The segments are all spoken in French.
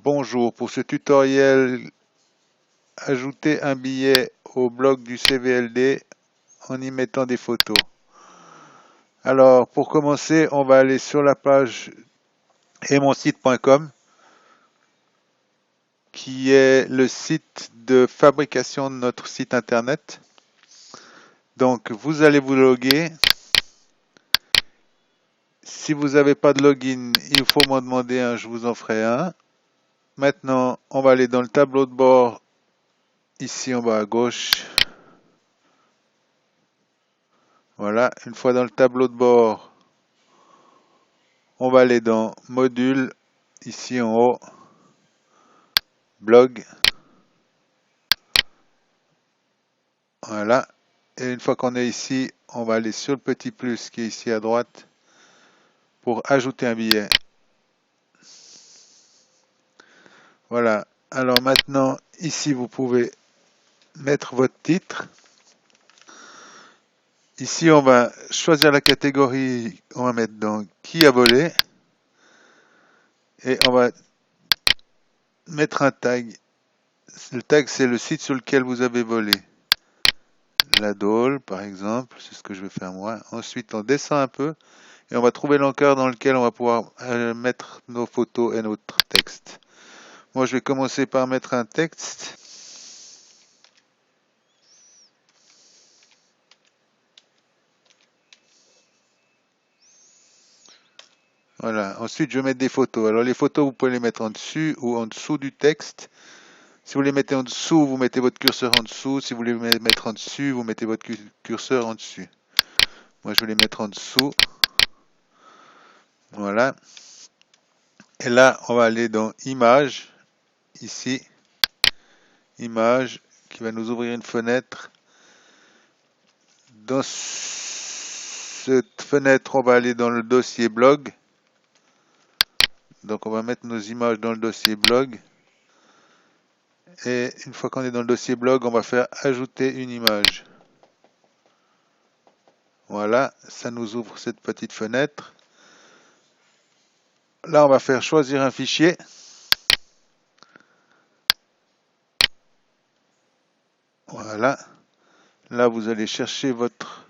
Bonjour, pour ce tutoriel, ajouter un billet au blog du CVLD en y mettant des photos. Alors, pour commencer, on va aller sur la page etmonsite.com qui est le site de fabrication de notre site internet. Donc, vous allez vous loguer. Si vous n'avez pas de login, il faut m'en demander un, je vous en ferai un. Maintenant, on va aller dans le tableau de bord, ici en bas à gauche. Voilà, une fois dans le tableau de bord, on va aller dans Module, ici en haut, Blog. Voilà, et une fois qu'on est ici, on va aller sur le petit plus qui est ici à droite pour ajouter un billet. Voilà, alors maintenant, ici vous pouvez mettre votre titre. Ici, on va choisir la catégorie, on va mettre dans qui a volé et on va mettre un tag. Le tag, c'est le site sur lequel vous avez volé. La Dole, par exemple, c'est ce que je vais faire moi. Ensuite, on descend un peu et on va trouver l'encart dans lequel on va pouvoir mettre nos photos et notre texte. Moi, je vais commencer par mettre un texte. Voilà. Ensuite, je vais mettre des photos. Alors, les photos, vous pouvez les mettre en dessus ou en dessous du texte. Si vous les mettez en dessous, vous mettez votre curseur en dessous. Si vous les mettre en dessus, vous mettez votre curseur en dessus. Moi, je vais les mettre en dessous. Voilà. Et là, on va aller dans Images. Ici. Image qui va nous ouvrir une fenêtre. Dans cette fenêtre, on va aller dans le dossier blog. Donc on va mettre nos images dans le dossier blog. Et une fois qu'on est dans le dossier blog, on va faire ajouter une image. Voilà, ça nous ouvre cette petite fenêtre. Là, on va faire choisir un fichier. Voilà. Là, vous allez chercher votre...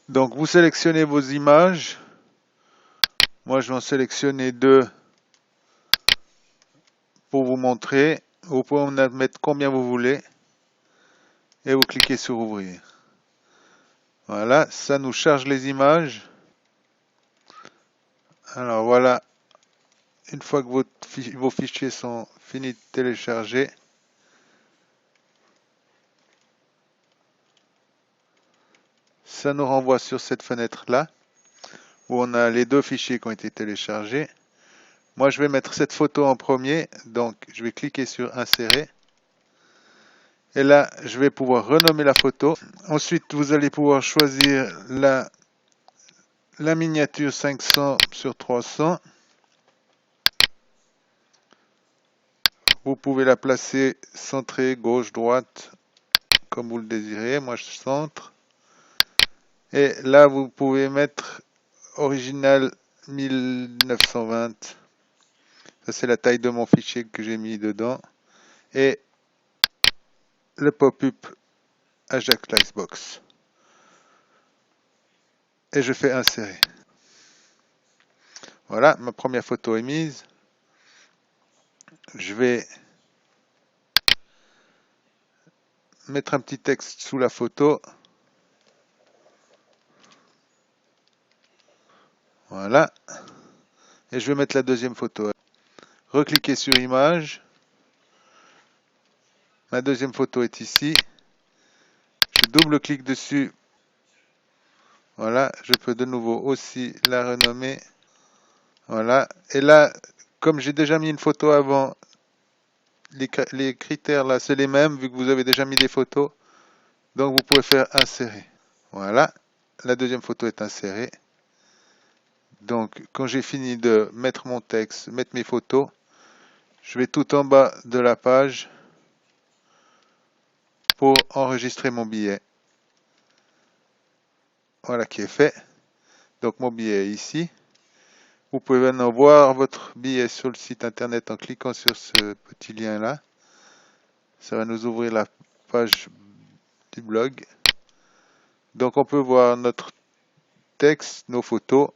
Donc, vous sélectionnez vos images. Moi, je vais en sélectionner deux pour vous montrer. Vous pouvez en mettre combien vous voulez. Et vous cliquez sur ouvrir. Voilà, ça nous charge les images. Alors voilà, une fois que vos fichiers sont finis de télécharger, ça nous renvoie sur cette fenêtre-là, où on a les deux fichiers qui ont été téléchargés. Moi, je vais mettre cette photo en premier, donc je vais cliquer sur Insérer. Et là, je vais pouvoir renommer la photo. Ensuite, vous allez pouvoir choisir la miniature 500 sur 300. Vous pouvez la placer centrée, gauche, droite, comme vous le désirez. Moi, je centre. Et là, vous pouvez mettre original 1920. Ça, c'est la taille de mon fichier que j'ai mis dedans. Et le pop-up Ajax Livebox. Et je fais insérer. Voilà, ma première photo est mise. Je vais mettre un petit texte sous la photo. Voilà. Et je vais mettre la deuxième photo. Recliquez sur image. Ma deuxième photo est ici. Je double-clique dessus. Voilà, je peux de nouveau aussi la renommer. Voilà. Et là, comme j'ai déjà mis une photo avant, les critères là, c'est les mêmes vu que vous avez déjà mis des photos. Donc vous pouvez faire insérer. Voilà. La deuxième photo est insérée. Donc quand j'ai fini de mettre mon texte, mettre mes photos, je vais tout en bas de la page pour enregistrer mon billet. Voilà qui est fait. Donc mon billet est ici. Vous pouvez maintenant voir votre billet sur le site internet en cliquant sur ce petit lien là. Ça va nous ouvrir la page du blog. Donc on peut voir notre texte, nos photos,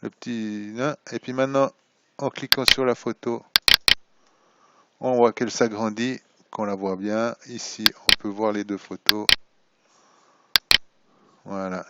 le petit nain. Et puis maintenant, en cliquant sur la photo, on voit qu'elle s'agrandit, qu'on la voit bien. Ici, on peut voir les deux photos. Voilà.